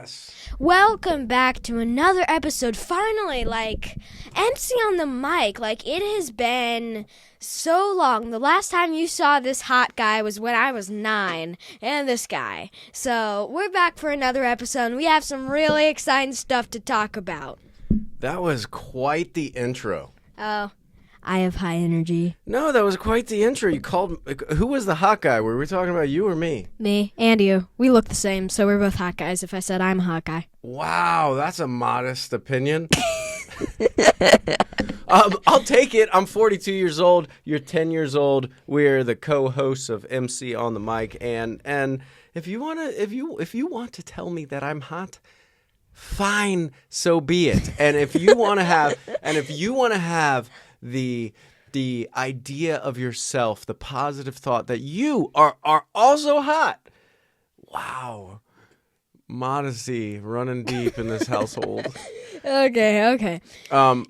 Yes. Welcome back to another episode. Finally, MC on the mic. It has been so long. The last time you saw this hot guy was when I was 9, and this guy. So, we're back for another episode, and we have some really exciting stuff to talk about. That was quite the intro. Oh, I have high energy. No, that was quite the intro. You called... Who was the hot guy? Were we talking about you or me? Me and you. We look the same, so we're both hot guys if I said I'm a hot guy. Wow, that's a modest opinion. I'll take it. I'm 42 years old. You're 10 years old. We're the co-hosts of MC on the mic, and if you want to tell me that I'm hot, fine, so be it. And if you want to have the idea of yourself, the positive thought that you are also hot. Wow. Modesty running deep in this household. Okay.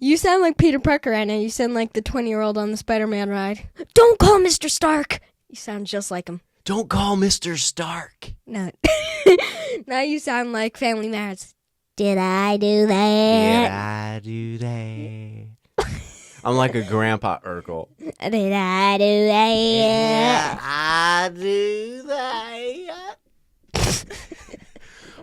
You sound like Peter Parker right now. You sound like the 20-year-old on the Spider-Man ride. Don't call Mr. Stark. You sound just like him. Don't call Mr. Stark. No. Now you sound like Family Matters. Did I do that? I'm like a Grandpa Urkel. Did I do that? Yeah, I do that.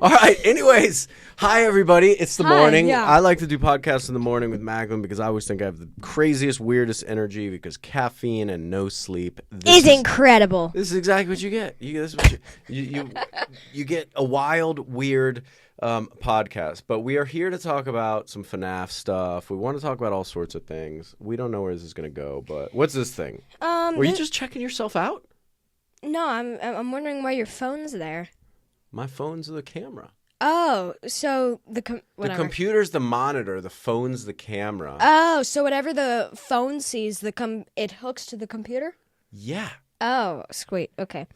All right. Anyways, hi, everybody. It's the morning. Yeah. I like to do podcasts in the morning with Macklin because I always think I have the craziest, weirdest energy because caffeine and no sleep Is incredible. This is exactly what you get. You get a wild, weird podcast. But we are here to talk about some FNAF stuff. We want to talk about all sorts of things. We don't know where this is going to go, but what's this thing? Were you just checking yourself out? No, I'm wondering why your phone's there. My phone's the camera. Oh, so the computer's the monitor, the phone's the camera. Oh, so whatever the phone sees, it hooks to the computer? Yeah. Oh, sweet. Okay.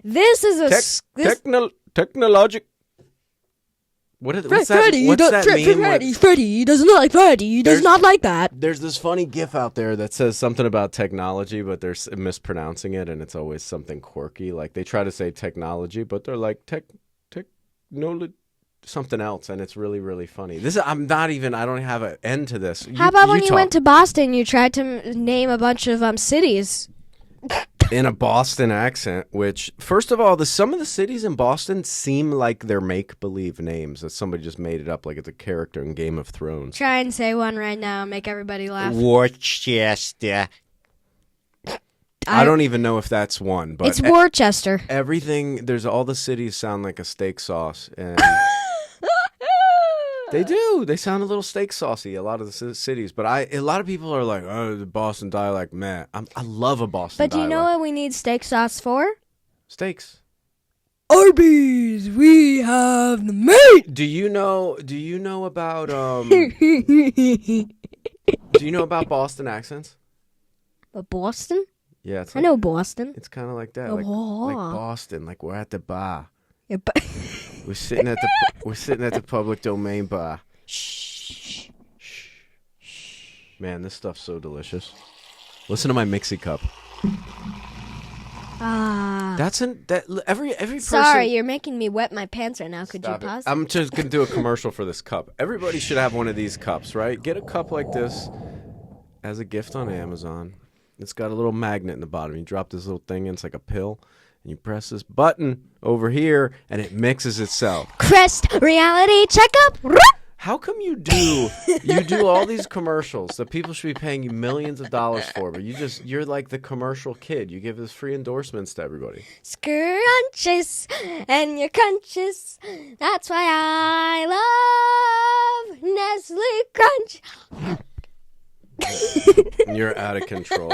This is technologic. What's that mean? Freddy does not like Freddy. He does not like that. There's this funny GIF out there that says something about technology, but they're mispronouncing it, and it's always something quirky. Like they try to say technology, but they're like something else, and it's really, really funny. I don't have an end to this. How about when you went to Boston, you tried to name a bunch of cities? In a Boston accent, which, first of all, some of the cities in Boston seem like they're make-believe names that somebody just made it up like it's a character in Game of Thrones. Try and say one right now, make everybody laugh. Worcester. I don't even know if that's one, but it's Worcester. There's all the cities sound like a steak sauce, and they do. They sound a little steak saucy, a lot of the cities. But a lot of people are like, oh, the Boston dialect, man. I love a Boston dialect. But do you know what we need steak sauce for? Steaks. Arby's, we have the meat. Do you know about Boston accents? Boston? Yeah, I know Boston. It's kind of like that, like Boston, like we're at the bar. Yeah, we're sitting at the public domain bar. Shh. Man, this stuff's so delicious. Listen to my mixie cup. Every person. Sorry, you're making me wet my pants right now. Could you pause? I'm just gonna do a commercial for this cup. Everybody should have one of these cups, right? Get a cup like this as a gift on Amazon. It's got a little magnet in the bottom. You drop this little thing in, it's like a pill, and you press this button over here, and it mixes itself. Crest reality checkup. How come you do all these commercials that people should be paying you millions of dollars for, but you're like the commercial kid. You give this free endorsements to everybody. Scrunches and you're crunches. That's why I love Nestle Crunch. You're out of control.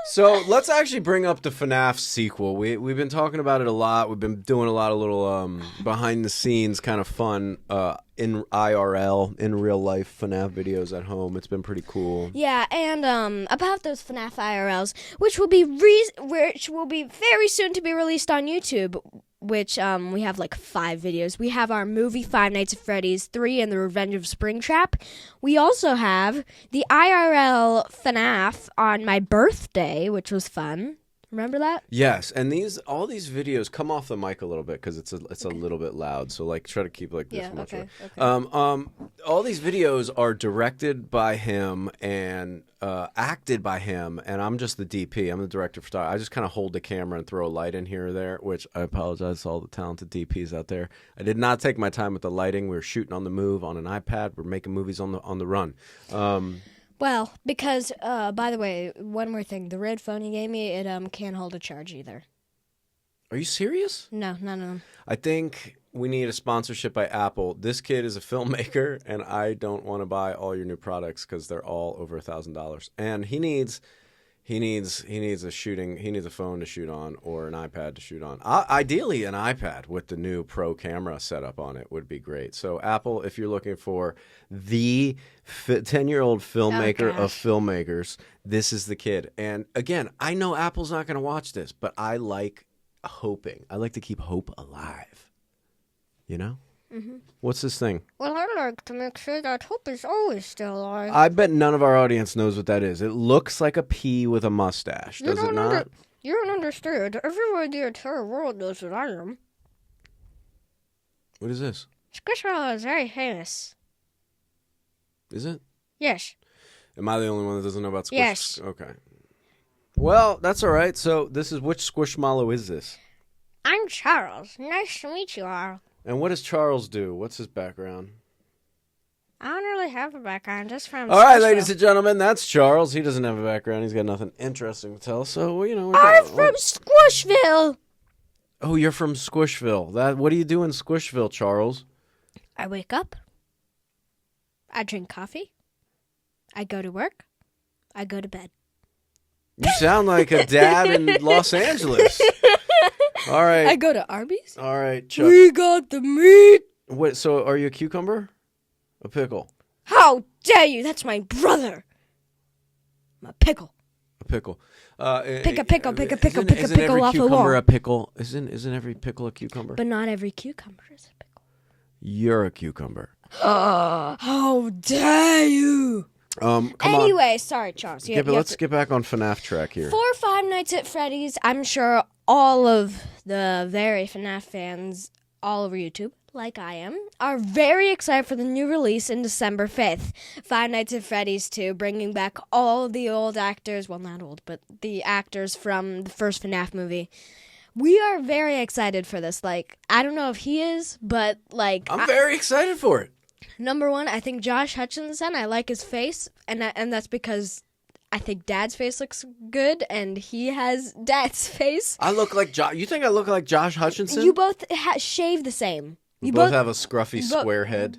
So let's actually bring up the FNAF sequel. We've been talking about it a lot. We've been doing a lot of little behind the scenes kind of fun in IRL, in real life FNAF videos at home. It's been pretty cool. Yeah, and about those FNAF IRLs, which will be very soon to be released on YouTube. Which we have like 5 videos. We have our movie Five Nights at Freddy's 3 and the Revenge of Springtrap. We also have the IRL FNAF on my birthday, which was fun. Remember that? Yes, and all these videos come off the mic a little bit because it's a little bit loud. So like try to keep like this much. Okay. All these videos are directed by him and acted by him, and I'm just the DP. I'm the director of photography. I just kind of hold the camera and throw a light in here or there, which I apologize to all the talented DPs out there. I did not take my time with the lighting. We were shooting on the move on an iPad. We're making movies on the run. Well, because, by the way, one more thing. The red phone you gave me, it can't hold a charge either. Are you serious? No. I think we need a sponsorship by Apple. This kid is a filmmaker, and I don't want to buy all your new products because they're all over $1,000. And he needs a phone to shoot on or an iPad to shoot on. Ideally, an iPad with the new Pro camera setup on it would be great. So Apple, if you're looking for the 10-year-old filmmaker of filmmakers, this is the kid. And again, I know Apple's not going to watch this, but I like hoping. I like to keep hope alive. You know? Mm-hmm. What's this thing? Well, I like to make sure that hope is always still alive. I bet none of our audience knows what that is. It looks like a pea with a mustache. Does it not? You don't understand. Everyone in the entire world knows what I am. What is this? Squishmallow is very famous. Is it? Yes. Am I the only one that doesn't know about Squish? Yes. Okay. Well, that's all right. So which Squishmallow is this? I'm Charles. Nice to meet you all. And what does Charles do? What's his background? I don't really have a background, just from all right, ladies and gentlemen, that's Charles. He doesn't have a background. He's got nothing interesting to tell. So, I'm from Squishville. Oh, you're from Squishville. What do you do in Squishville, Charles? I wake up. I drink coffee. I go to work. I go to bed. You sound like a dad in Los Angeles. All right. I go to Arby's. All right, Chuck. We got the meat. Wait, so are you a cucumber? A pickle? How dare you? That's my brother. I'm a pickle. A pickle. Pick a pickle isn't off the wall. Cucumber a pickle? Isn't every pickle a cucumber? But not every cucumber is a pickle. You're a cucumber. How dare you? Anyway, sorry, Charles. Let's get back on FNAF track here. 4 or 5 Nights at Freddy's. I'm sure all of the very FNAF fans all over YouTube, like I am, are very excited for the new release in December 5th. 5 Nights at Freddy's 2, bringing back all of the old actors. Well, not old, but the actors from the first FNAF movie. We are very excited for this. I don't know if he is, but I'm very excited for it. Number one, I think Josh Hutcherson, I like his face, and that's because I think Dad's face looks good, and he has Dad's face. I look like You think I look like Josh Hutcherson? You both shave the same. You both have a scruffy square head.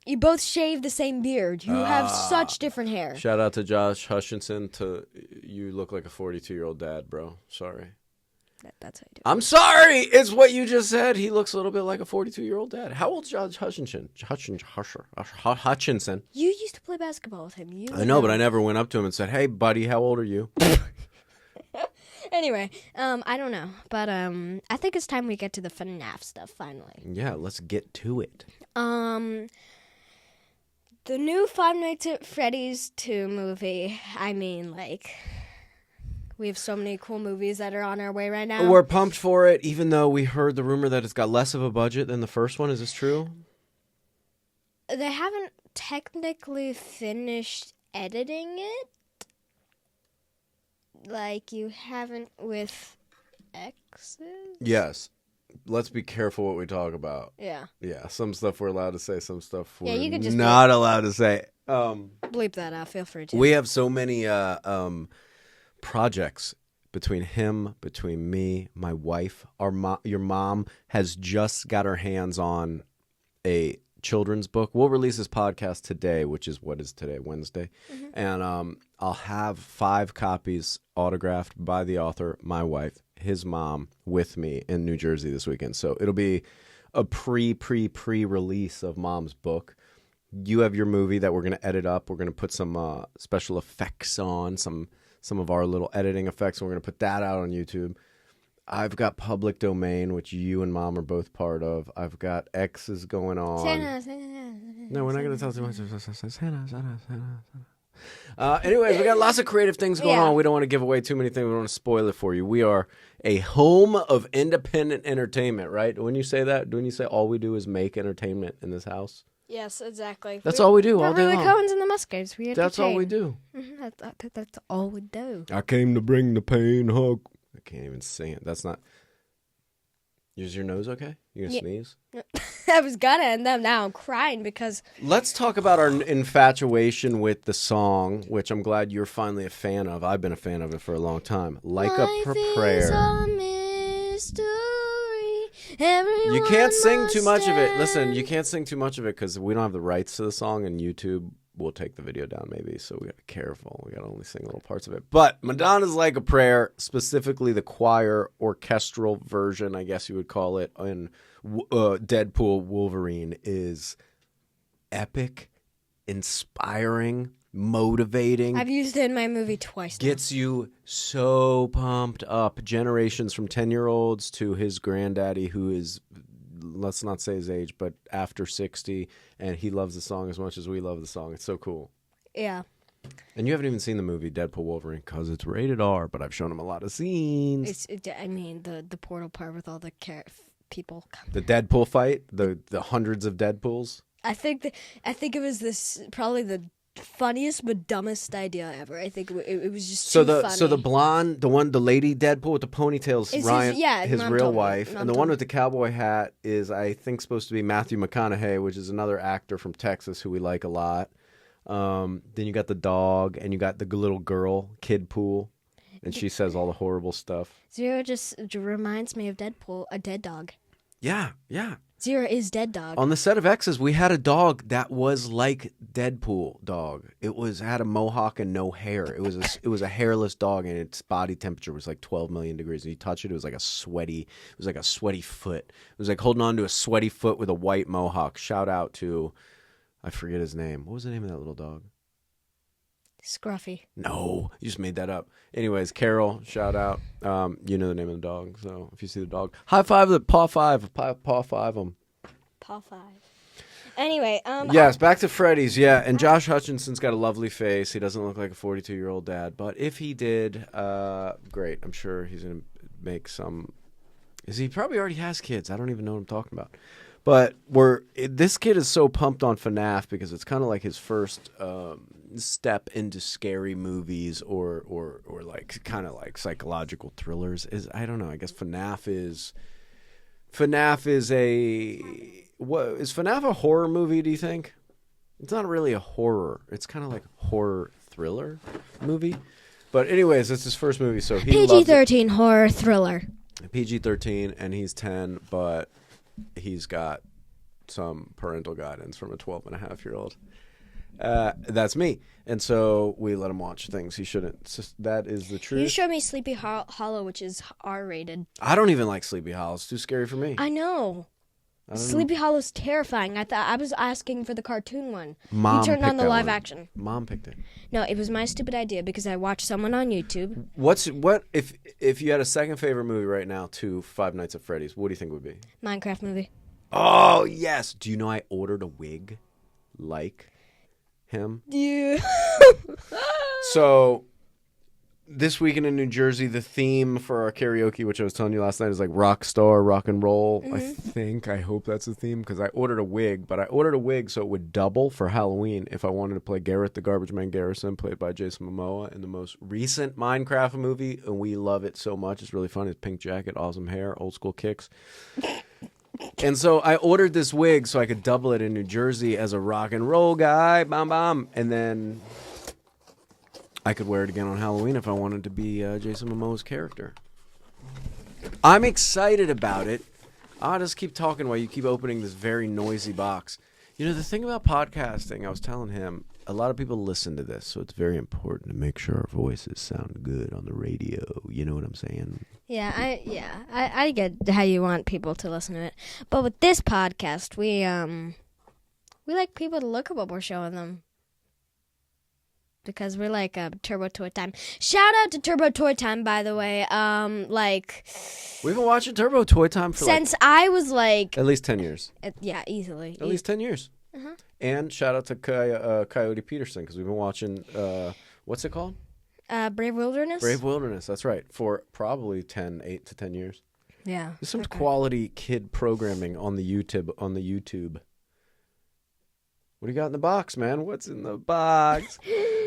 You both shave the same beard. You have such different hair. Shout out to Josh Hutcherson. You look like a 42-year-old dad, bro. Sorry. That's how you do it. I'm sorry. It's what you just said. He looks a little bit like a 42-year-old dad. How old's Josh Hutcherson? Hutcherson. You used to play basketball with him. I know, but I never went up to him and said, "Hey, buddy, how old are you?" Anyway, I don't know, but I think it's time we get to the FNAF stuff finally. Yeah, let's get to it. The new Five Nights at Freddy's 2 movie. I mean, we have so many cool movies that are on our way right now. We're pumped for it, even though we heard the rumor that it's got less of a budget than the first one. Is this true? They haven't technically finished editing it. Like you haven't with X's? Yes. Let's be careful what we talk about. Yeah. Yeah, some stuff we're allowed to say, some stuff we're you could just not allowed to say. Bleep that out. Feel free to. We have so many projects between him, between me, my wife, your mom has just got her hands on a children's book. We'll release this podcast today, which is what is today, Wednesday, and I'll have 5 copies autographed by the author, my wife, his mom, with me in New Jersey this weekend. So it'll be a pre-release of Mom's book. You have your movie that we're going to edit up. We're going to put some special effects on, some of our little editing effects. We're going to put that out on YouTube. I've got public domain, which you and Mom are both part of. I've got X's going on. Santa. No, we're not going to tell too much. Anyways, we got lots of creative things going on. We don't want to give away too many things. We don't want to spoil it for you. We are a home of independent entertainment, right? When you say that, when you say all we do is make entertainment in this house? Yes, exactly. That's all we do all day We're long. the Cohens and the Musgraves. We That's all we do. That's all we do. I came to bring the pain hug. I can't even sing it. That's not... Is your nose okay? You gonna sneeze? I was gonna, and then now I'm crying because... Let's talk about our infatuation with the song, which I'm glad you're finally a fan of. I've been a fan of it for a long time. Like a Prayer. Is a mystery. You can't sing too much of it. Listen, you can't sing too much of it because we don't have the rights to the song, and YouTube will take the video down maybe, so we gotta be careful. We gotta only sing little parts of it. But Madonna's Like a Prayer, specifically the choir orchestral version, I guess you would call it, in Deadpool Wolverine, is epic, inspiring, motivating. I've used it in my movie twice now. Gets you so pumped up. Generations from 10-year-olds to his granddaddy, who is, let's not say his age, but after 60, and he loves the song as much as we love the song. It's so cool. Yeah. And you haven't even seen the movie Deadpool Wolverine because it's rated R, but I've shown him a lot of scenes. I mean, the portal part with all the people. The Deadpool fight, the hundreds of Deadpools. I think it was probably the funniest but dumbest idea ever. I think it was just too funny. So the blonde, the lady Deadpool with the ponytails, Is Ryan, his Mom real told me. wife, Mom and the told one me. with the cowboy hat is, I think, supposed to be Matthew McConaughey, which is another actor from Texas who we like a lot. Then you got the dog, and you got the little girl, Kid Pool, and she says all the horrible stuff. Zero just reminds me of Deadpool, a dead dog. Yeah, yeah. Zero is dead dog. On the set of X's, we had a dog that was like Deadpool dog. It had a mohawk and no hair. It was a hairless dog, and its body temperature was like 12 million degrees. And you touch it, it was like a sweaty foot. It was like holding on to a sweaty foot with a white mohawk. Shout out to, I forget his name. What was the name of that little dog? Scruffy. No, you just made that up. Anyways, Carol, shout out. You know the name of the dog, so if you see the dog, high five the paw five them. Paw 5. Anyway, yes, back to Freddy's. Yeah, and Josh Hutchinson's got a lovely face. He doesn't look like a 42-year-old dad, but if he did, great. I'm sure he's gonna make some. He probably already has kids. I don't even know what I'm talking about. But this kid is so pumped on FNAF because it's kind of like his first step into scary movies or like kind of like psychological thrillers. I don't know. I guess FNAF is FNAF a horror movie, do you think? It's not really a horror. It's kind of like a horror thriller movie. But anyways, it's his first movie, so he PG-13 horror thriller. PG-13, and he's 10, but he's got some parental guidance from a 12-and-a-half-year-old. That's me. And so we let him watch things he shouldn't. That is the truth. You showed me Sleepy Hollow, which is R-rated. I don't even like Sleepy Hollow. It's too scary for me. I know. Sleepy Hollow's terrifying. I was asking for the cartoon one. Mom He turned on picked the that live one. action. Mom picked it. No, it was my stupid idea because I watched someone on YouTube. What if you had a second favorite movie right now to Five Nights at Freddy's? What do you think it would be? Minecraft movie. Oh yes. Do you know I ordered a wig like him? Yeah. So this weekend in New Jersey, the theme for our karaoke, which I was telling you last night, is like rock star, rock and roll. Mm-hmm. I hope that's the theme because I ordered a wig, but I ordered a wig so it would double for Halloween if I wanted to play Garrett the Garbage Man Garrison, played by Jason Momoa in the most recent Minecraft movie, and we love it so much. It's really fun. It's pink jacket, awesome hair, old school kicks. And so I ordered this wig so I could double it in New Jersey as a rock and roll guy, bam, and then I could wear it again on Halloween if I wanted to be Jason Momoa's character. I'm excited about it. I'll just keep talking while you keep opening this very noisy box. You know, the thing about podcasting, I was telling him, a lot of people listen to this, so it's very important to make sure our voices sound good on the radio. You know what I'm saying? Yeah, I get how you want people to listen to it, but with this podcast, we like people to look at what we're showing them because we're like Turbo Toy Time. Shout out to Turbo Toy Time, by the way. We've been watching Turbo Toy Time for since I was like at least 10 years. yeah, easily. At least 10 years. And shout out to Coyote Peterson because we've been watching, what's it called? Brave Wilderness? Brave Wilderness, that's right, for probably 8 to 10 years. Yeah. There's some quality kid programming on the YouTube. What do you got in the box, man? What's in the box?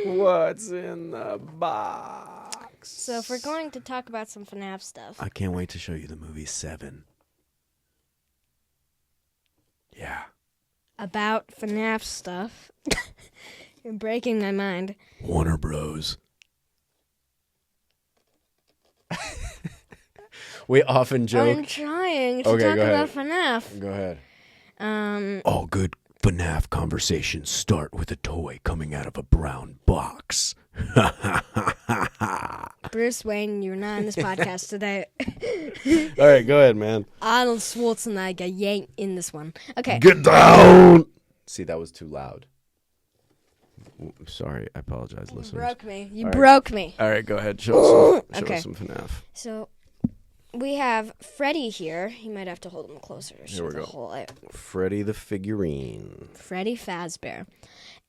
What's in the box? So if we're going to talk about some FNAF stuff. I can't wait to show you the movie 7. Yeah. About FNAF stuff. You're breaking my mind. Warner Bros. We often joke. I'm trying to talk about FNAF. Go ahead. All good FNAF conversations start with a toy coming out of a brown box. Bruce Wayne, you're not in this podcast today. All right, go ahead, man. Arnold Schwarzenegger, you ain't in this one. Okay. Get down! See, that was too loud. Sorry, I apologize, listeners. Broke me. You broke me. All right, go ahead. Show Okay. us some FNAF. So, we have Freddy here. You might have to hold him closer. Here we go. Freddy the figurine. Freddy Fazbear.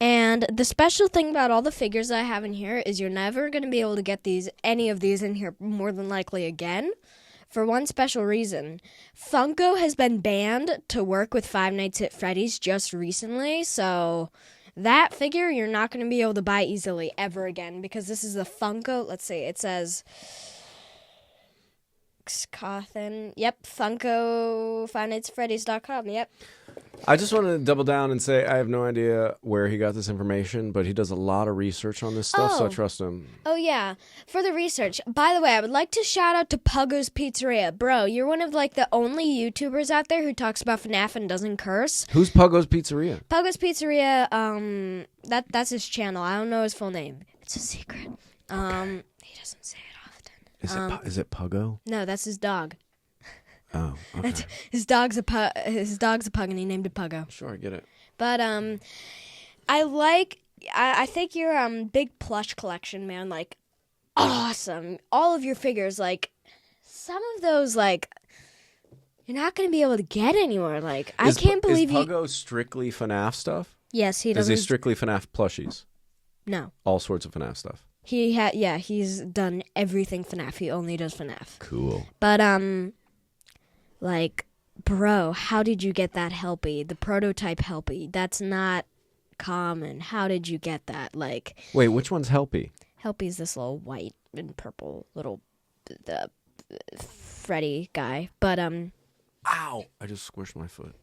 And the special thing about all the figures I have in here is you're never going to be able to get any of these in here more than likely again. For one special reason. Funko has been banned to work with Five Nights at Freddy's just recently, so that figure you're not going to be able to buy easily ever again because this is the Funko. Let's see, it says Cohen. Yep, Funko, FiveNightsAtFreddy's.com. Yep. I just want to double down and say I have no idea where he got this information, but he does a lot of research on this stuff, so I trust him. Oh, yeah. For the research. By the way, I would like to shout out to Puggo's Pizzeria. Bro, you're one of, the only YouTubers out there who talks about FNAF and doesn't curse. Who's Puggo's Pizzeria? Puggo's Pizzeria, that's his channel. I don't know his full name. It's a secret. Okay. He doesn't say it often. Is it Puggo? No, that's his dog. Oh, okay. His dog's a pug, and he named it Puggo. Sure, I get it. But I think your big plush collection, man, awesome. All of your figures, some of those, you're not going to be able to get anymore. I can't believe Is Puggo strictly FNAF stuff? Yes, he does. Is he strictly FNAF plushies? No. All sorts of FNAF stuff. He's done everything FNAF. He only does FNAF. Cool. But bro, how did you get that Helpy? The prototype Helpy. That's not common. How did you get that? Wait, which one's Helpy? Helpy's this little white and purple little the Freddy guy. But Ow! I just squished my foot.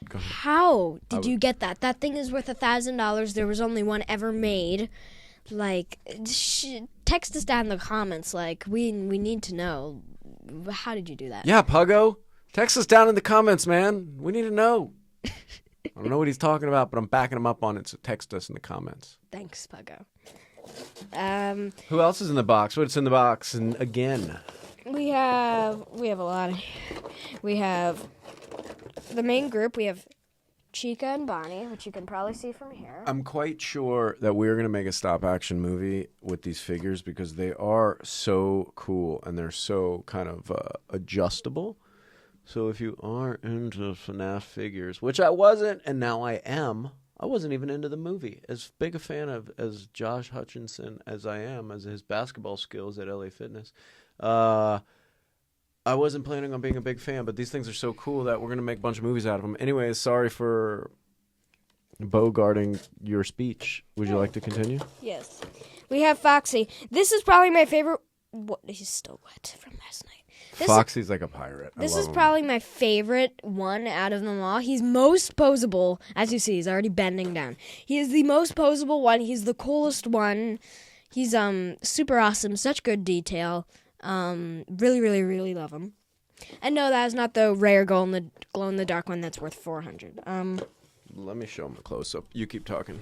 Go ahead. How did you get that? That thing is worth $1,000. There was only one ever made. Text us down in the comments. We need to know. How did you do that? Yeah, Puggo. Text us down in the comments, man. We need to know. I don't know what he's talking about, but I'm backing him up on it, so text us in the comments. Thanks, Puggo. Who else is in the box? What's in the box? And again, we have a lot. We have the main group. We have Chica and Bonnie, which you can probably see from here. I'm quite sure that we're going to make a stop-action movie with these figures because they are so cool and they're so kind of adjustable. So if you are into FNAF figures, which I wasn't, and now I am, I wasn't even into the movie. As big a fan of as Josh Hutcherson as I am, as his basketball skills at LA Fitness, I wasn't planning on being a big fan, but these things are so cool that we're going to make a bunch of movies out of them. Anyways, sorry for bogarting your speech. Would you like to continue? Yes. We have Foxy. This is probably my favorite. What? He's still wet from last night. Foxy's like a pirate. This is probably my favorite one out of them all. He's most posable. As you see, he's already bending down. He is the most posable one. He's the coolest one. He's super awesome. Such good detail. Really, really, really love him. And no, that is not the rare glow in the dark one that's worth $400. Let me show him a close up. You keep talking.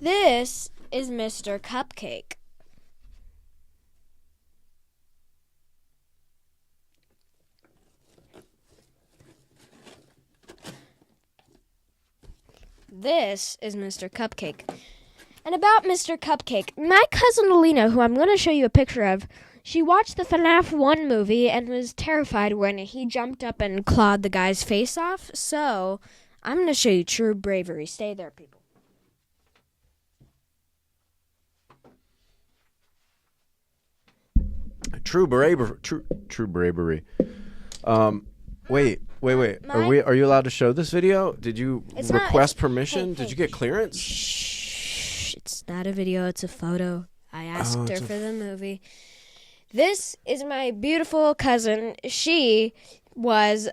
This is Mr. Cupcake. This is Mr. Cupcake. And about Mr. Cupcake, my cousin Alina, who I'm going to show you a picture of, she watched the FNAF 1 movie and was terrified when he jumped up and clawed the guy's face off. So, I'm going to show you true bravery. Stay there, people. True bravery. True bravery. Wait. Are you allowed to show this video? Did you request permission? Did you get clearance? Shh. It's not a video. It's a photo. I asked her for the movie. This is my beautiful cousin. She was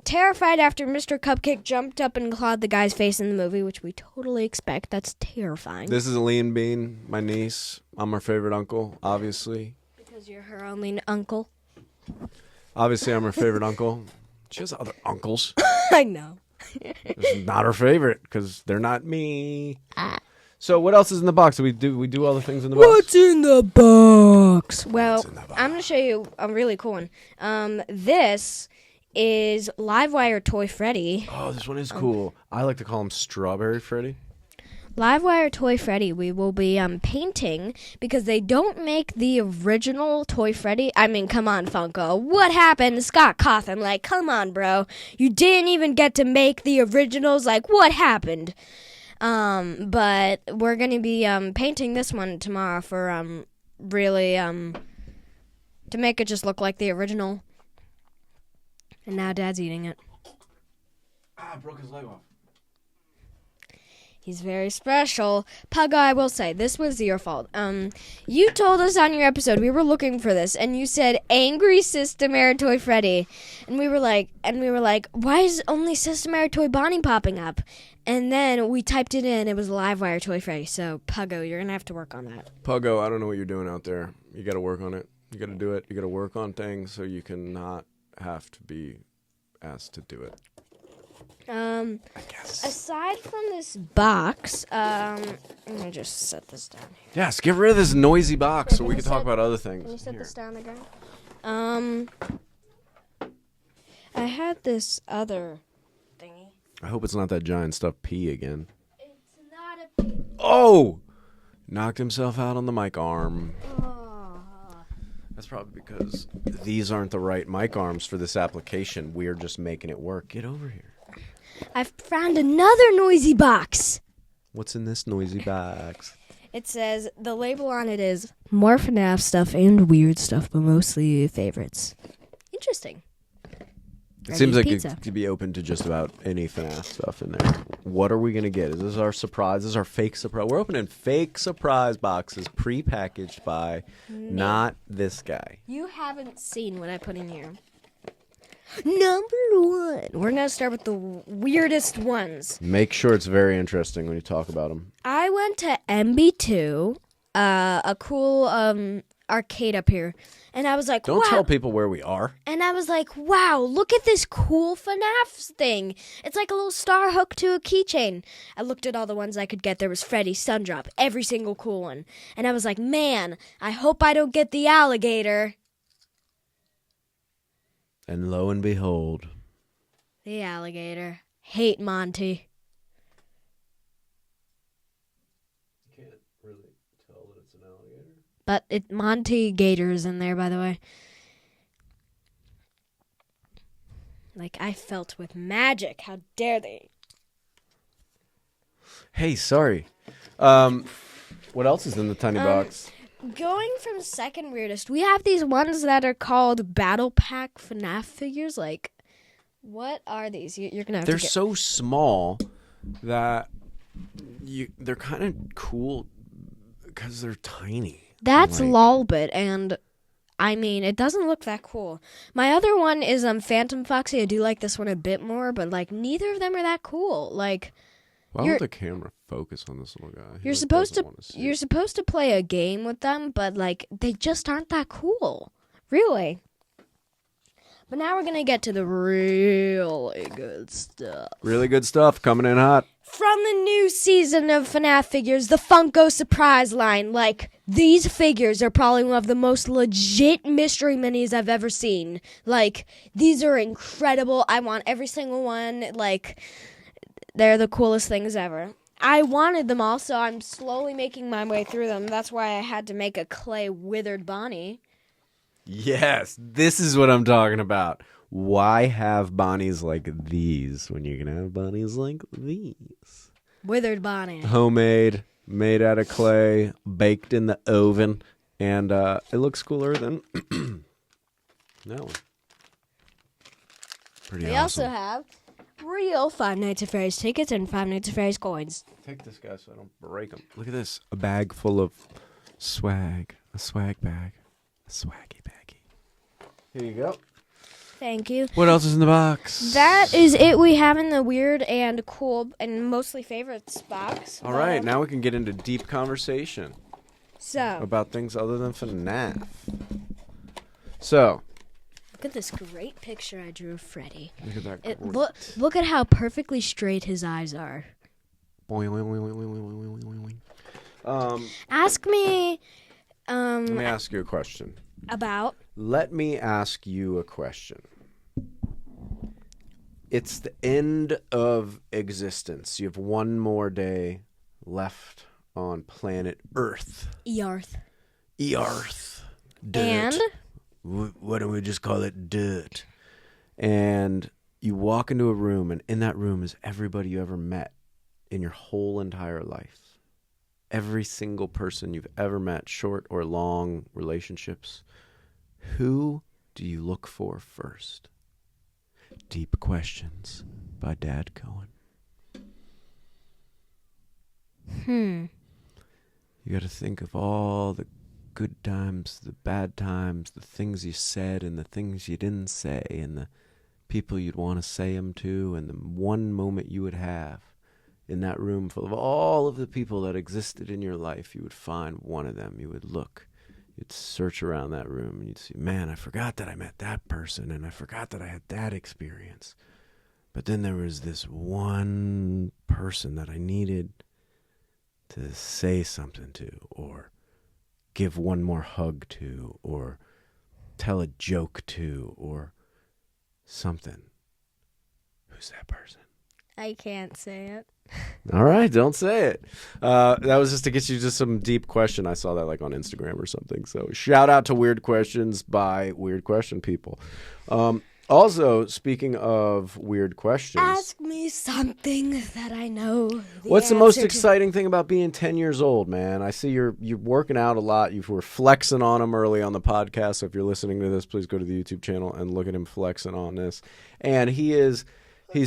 terrified after Mr. Cupcake jumped up and clawed the guy's face in the movie, which we totally expect. That's terrifying. This is Lean Bean, my niece. I'm her favorite uncle, obviously. Because you're her only uncle. Obviously, I'm her favorite uncle. She has other uncles. I know. It's not her favorite because they're not me. So what else is in the box? We do all the things in the box? What's in the box? Well, I'm going to show you a really cool one. This is Livewire Toy Freddy. Oh, this one is cool. I like to call him Strawberry Freddy. Livewire Toy Freddy we will be painting because they don't make the original Toy Freddy. I mean, come on, Funko. What happened? Scott Cawthon, like, come on, bro. You didn't even get to make the originals. Like, what happened? But we're going to be painting this one tomorrow for really to make it just look like the original. And now Dad's eating it. I broke his leg off. He's very special. Pugga, I will say, this was your fault. You told us on your episode, we were looking for this, and you said, Angry System Air Toy Freddy. And we were like, why is only System Air Toy Bonnie popping up? And then we typed it in, it was Livewire Toy Freddy. So, Puggo, you're going to have to work on that. Puggo, I don't know what you're doing out there. You got to work on it. You got to do it. You got to work on things so you can not have to be asked to do it. I guess. Aside from this box, let me just set this down here. Yes, get rid of this noisy box so we can talk about other things. Can you set this down again? I had this other thingy. I hope it's not that giant stuffed pea again. It's not a pea. Oh! Knocked himself out on the mic arm. That's probably because these aren't the right mic arms for this application. We're just making it work. Get over here. I've found another noisy box. What's in this noisy box? It says, the label on it is more FNAF stuff and weird stuff, but mostly favorites. Interesting. It seems like it could be open to just about any FNAF stuff in there. What are we going to get? Is this our surprise? This is our fake surprise. We're opening fake surprise boxes pre-packaged by not this guy. You haven't seen what I put in here. Number one. We're going to start with the weirdest ones. Make sure it's very interesting when you talk about them. I went to MB2, a cool arcade up here, and I was like, Don't tell people where we are. And I was like, wow, look at this cool FNAF thing. It's like a little star hooked to a keychain. I looked at all the ones I could get. There was Freddy, Sundrop, every single cool one. And I was like, man, I hope I don't get the alligator. And lo and behold. The alligator. Hate Monty. You can't really tell that it's an alligator. But Monty Gator's in there, by the way. Like, I felt with magic. How dare they? Hey, sorry. What else is in the tiny box? Going from second weirdest, we have these ones that are called Battle Pack FNAF figures. Like, what are these? You're gonna have They're to get... so small that they're kind of cool because they're tiny. That's Lolbit, and I mean, it doesn't look that cool. My other one is Phantom Foxy. I do like this one a bit more, but like neither of them are that cool. Like, why won't the camera focus on this little guy? You're supposed to play a game with them, but like they just aren't that cool, really. But now we're gonna get to the really good stuff. Really good stuff coming in hot. From the new season of FNAF figures, the Funko Surprise line. Like, these figures are probably one of the most legit mystery minis I've ever seen. Like, these are incredible. I want every single one. Like, they're the coolest things ever. I wanted them all, so I'm slowly making my way through them. That's why I had to make a clay withered Bonnie. Yes, this is what I'm talking about. Why have Bonnies like these when you can have Bonnies like these? Withered Bonnie. Homemade, made out of clay, baked in the oven, and it looks cooler than that one. Pretty We awesome. also have real Five Nights at Freddy's tickets and Five Nights at Freddy's coins. Take this, guy, so I don't break them. Look at this. A bag full of swag. A swag bag. A swaggy baggy. Here you go. Thank you. What else is in the box? That is it we have in the weird and cool and mostly favorites box. All right, now we can get into deep conversation So, about things other than FNAF. So, look at this great picture I drew of Freddy. look at that. Look at how perfectly straight his eyes are. Ask me Let me ask you a question. about Let me ask you a question. It's the end of existence. You have one more day left on planet Earth. Earth. Earth. Dirt. And Why don't we just call it dirt? And you walk into a room, and in that room is everybody you ever met in your whole entire life. Every single person you've ever met, short or long relationships. Who do you look for first? Deep Questions by Dad Cohen. You got to think of all the good times, the bad times, the things you said and the things you didn't say, and the people you'd want to say them to, and the one moment you would have in that room full of all of the people that existed in your life. You would find one of them. You would look. You'd search around that room, and you'd see, man, I forgot that I met that person, and I forgot that I had that experience. But then there was this one person that I needed to say something to, or give one more hug to, or tell a joke to, or something. Who's that person? I can't say it. All right, don't say it. That was just to get you just some deep question. I saw that like on Instagram or something. So shout out to Weird Questions by Weird Question people. Also, speaking of weird questions, Ask me something that I know. What's the most answer to. exciting thing about being 10 years old, man? I see you're working out a lot. You were flexing on him early on the podcast. So if you're listening to this, please go to the YouTube channel and look at him flexing on this. And he's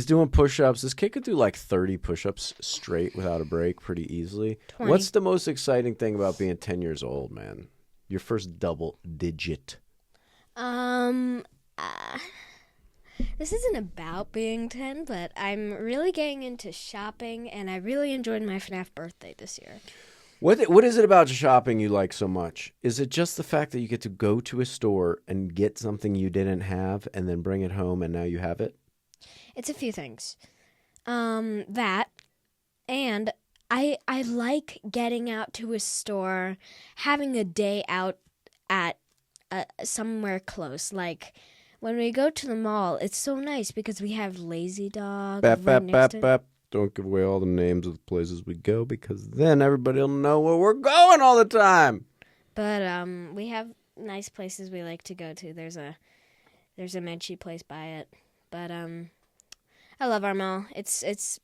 doing push-ups. This kid could do like 30 push-ups straight without a break pretty easily. 20. What's the most exciting thing about being 10 years old, man? Your first double digit. This isn't about being 10, but I'm really getting into shopping, and I really enjoyed my FNAF birthday this year. What is it about shopping you like so much? Is it just the fact that you get to go to a store and get something you didn't have and then bring it home and now you have it? It's a few things. That, and I like getting out to a store, having a day out at somewhere close. Like, when we go to the mall, it's so nice because we have Lazy Dog. Don't give away all the names of the places we go, because then everybody will know where we're going all the time. But we have nice places we like to go to. There's a Menchie place by it. But I love our mall. It's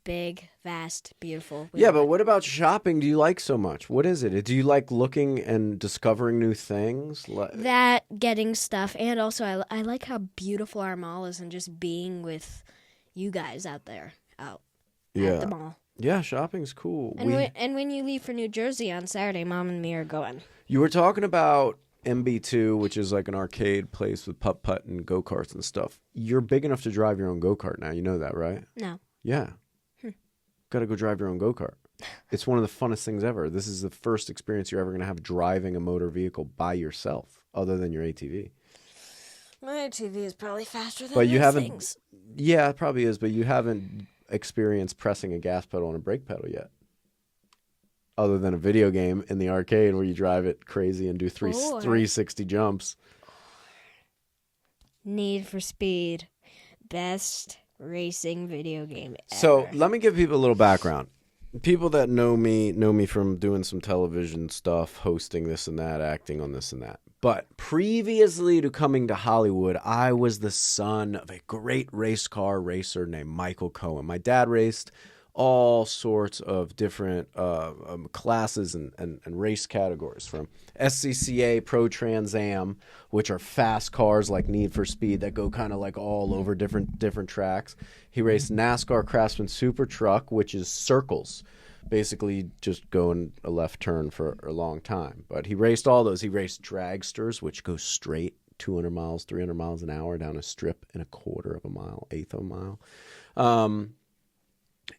big, vast, beautiful. But what about shopping do you like so much? What is it? Do you like looking and discovering new things? That, getting stuff, and also I like how beautiful our mall is, and just being with you guys out there, at the mall. Yeah, shopping's cool. And when you leave for New Jersey on Saturday, Mom and me are going. You were talking about MB2, which is like an arcade place with putt-putt and go-karts and stuff. You're big enough to drive your own go-kart now. You know that, right? No. Yeah. Got to go drive your own go-kart. It's one of the funnest things ever. This is the first experience you're ever going to have driving a motor vehicle by yourself, other than your ATV. My ATV is probably faster than But you those haven't. things. Yeah, it probably is, but you haven't experienced pressing a gas pedal and a brake pedal yet. Other than a video game in the arcade where you drive it crazy and do 360 jumps. Need for Speed. Best racing video game ever. So let me give people a little background. People that know me from doing some television stuff, hosting this and that, acting on this and that. But previously to coming to Hollywood, I was the son of a great race car racer named Michael Cohen. My dad raced all sorts of different classes and race categories, from SCCA Pro Trans Am, which are fast cars like Need for Speed that go kind of like all over different tracks. He raced NASCAR Craftsman Super Truck, which is circles, basically just going a left turn for a long time. But he raced all those. He raced dragsters, which go straight 200 miles, 300 miles an hour down a strip in a quarter of a mile, eighth of a mile.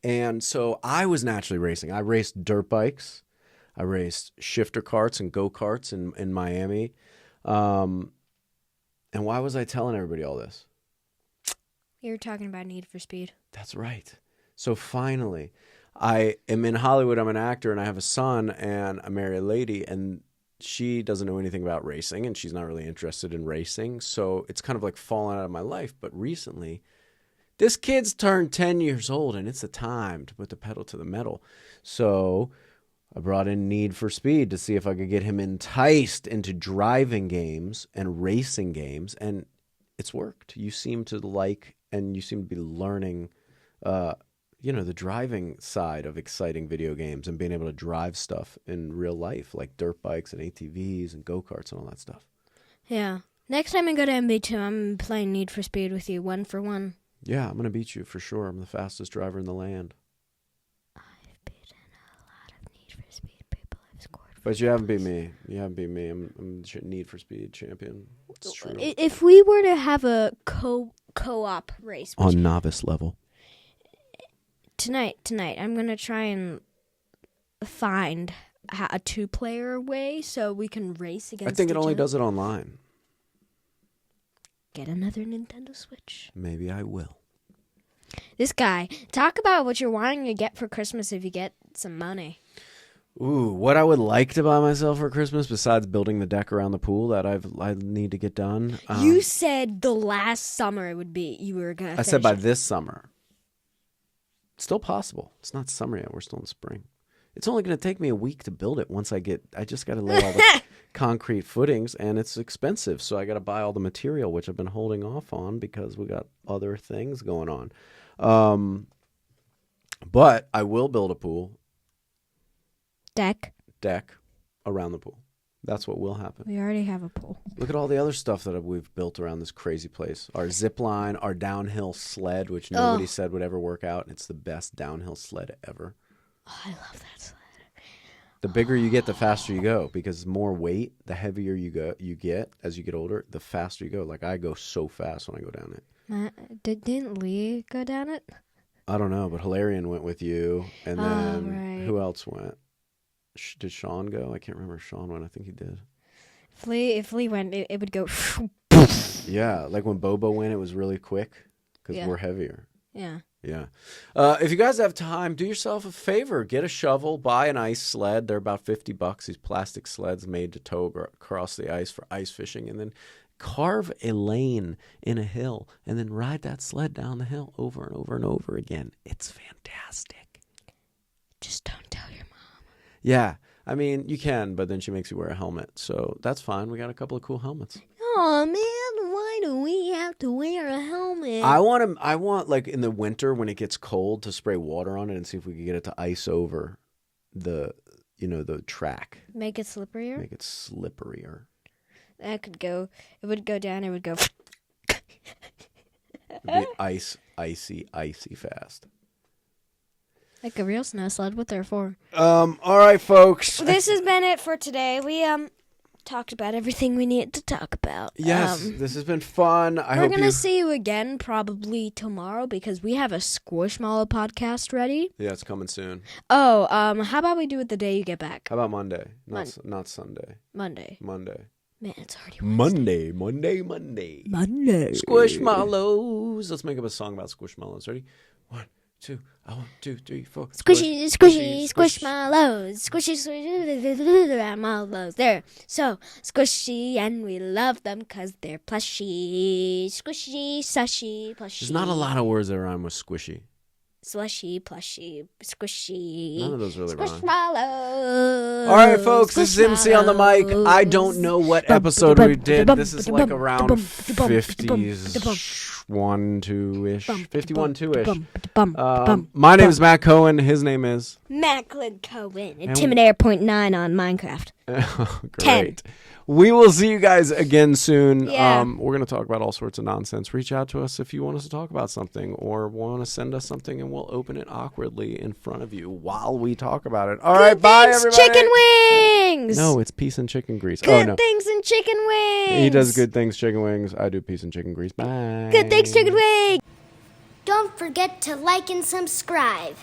And so I was naturally racing. I raced dirt bikes. I raced shifter karts and go-karts in Miami. And why was I telling everybody all this? You were talking about Need for Speed. That's right. So finally, I am in Hollywood. I'm an actor, and I have a son, and I marry a lady, and she doesn't know anything about racing, and she's not really interested in racing. So it's kind of like fallen out of my life. But recently, this kid's turned 10 years old, and it's the time to put the pedal to the metal. So I brought in Need for Speed to see if I could get him enticed into driving games and racing games, and it's worked. You seem to like, and you seem to be learning, the driving side of exciting video games and being able to drive stuff in real life, like dirt bikes and ATVs and go-karts and all that stuff. Yeah. Next time I go to MB2, I'm playing Need for Speed with you, 1-for-1. Yeah, I'm going to beat you for sure. I'm the fastest driver in the land. I've beaten a lot of Need for Speed people I've scored. But you haven't beat me. You haven't beat me. I'm Need for Speed champion. It's true. If we were to have a co-op race. On novice level. Tonight, I'm going to try and find a two-player way so we can race against I think it only other. does it online. Get another Nintendo Switch. Maybe I will. This guy, talk about what you're wanting to get for Christmas if you get some money. Ooh, what I would like to buy myself for Christmas besides building the deck around the pool that I need to get done. You said the last summer it would be you were going to I said by this summer. It's still possible. It's not summer yet. We're still in spring. It's only going to take me a week to build it I just got to lay all the concrete footings, and it's expensive. So I got to buy all the material, which I've been holding off on because we got other things going on. But I will build a pool. Deck Around the pool. That's what will happen. We already have a pool. Look at all the other stuff that we've built around this crazy place. Our zip line, our downhill sled, which nobody said would ever work out. It's the best downhill sled ever. Oh, I love that sled. The bigger you get, the faster you go, because more weight, the heavier you get as you get older, the faster you go. Like I go so fast when I go down it. Didn't Lee go down it? I don't know, but Hilarion went with you, and then right. Who else went? Did Sean go? I can't remember if Sean went. I think he did. If Lee went, it would go. Yeah, like when Bobo went, it was really quick because we're heavier. Yeah. Yeah. If you guys have time, do yourself a favor. Get a shovel, buy an ice sled. They're about $50. These plastic sleds made to tow across the ice for ice fishing, and then carve a lane in a hill and then ride that sled down the hill over and over and over again. It's fantastic. Just don't tell your mom. Yeah. I mean, you can, but then she makes you wear a helmet. So that's fine. We got a couple of cool helmets. Oh, man, why do we have to wear a helmet? I want like in the winter when it gets cold to spray water on it and see if we can get it to ice over the track. Make it slipperier? Make it slipperier. It would go down, it would go. It'd be icy fast. Like a real snow sled, what they're for. All right, folks. This has been it for today. We talked about everything we needed to talk about. Yes, this has been fun. We're going to see you again probably tomorrow because we have a Squishmallow podcast ready. Yeah, it's coming soon. Oh, how about we do it the day you get back? How about Monday? Not Sunday. Monday. Man, it's already Wednesday. Monday. Squishmallows. Let's make up a song about Squishmallows. Ready? 1, 2, 3, 4. Squishy, squishmallows. Squishy, mallows. They're so squishy, and we love them because they're plushy. Squishy, sushy, plushy. There's not a lot of words that rhyme with squishy. Slushy, plushy, squishy. None of those really rhyme. Squishmallows. All right, folks, this is MC on the mic. I don't know what episode we did. This is like around 51-2-ish. 51-2-ish. My name is Matt Cohen. His name is Macklin Cohen. Intimidator 0.9 on Minecraft. Great. 10. We will see you guys again soon. Yeah. We're going to talk about all sorts of nonsense. Reach out to us if you want us to talk about something or want to send us something, and we'll open it awkwardly in front of you while we talk about it. All right, bye, everybody. Chicken wings. No, it's peas and chicken grease. Good things and chicken wings. He does good things, chicken wings. I do peas and chicken grease. Bye. Good things, chicken wings. Don't forget to like and subscribe.